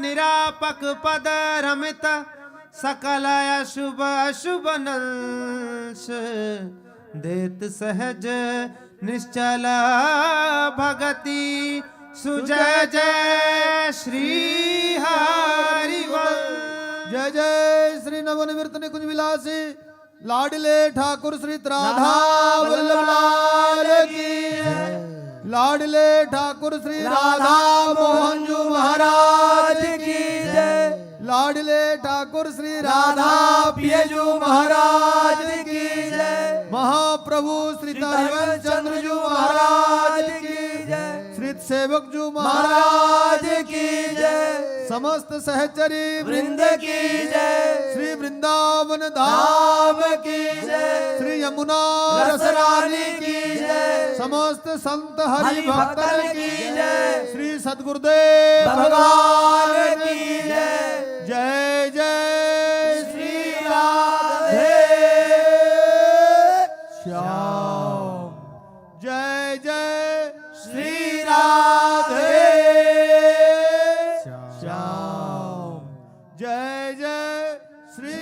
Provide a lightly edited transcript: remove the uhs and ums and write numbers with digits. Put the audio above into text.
निरापक पद रमित सकल अशुभ अशुभ नंश देत सहज निश्चल भगति सुजय जय श्री हरिवंश। जय जय श्री नवनिवृत्त निकुंज विलासी लाडले ठाकुर श्री राधा वल्लभ लाल की। लाडले ठाकुर श्री राधा मोहन जी महाराज की जय। लाडले ठाकुर श्री राधा पियजू महाराज की जय। महाप्रभु श्री हरिवंश चंद्र जी महाराज की जय। श्री सेवक जी महाराज की जय। समस्त सहचरी वृंद की जय। श्री वृंदावन धाम की जय। श्री यमुना रसरानी की जय। समस्त संत हरि भक्तन की जय। श्री सद्गुरुदेव भगवान की जय। जय जय श्री राधे श्याम। जय जय श्री राधे श्याम। जय जय श्री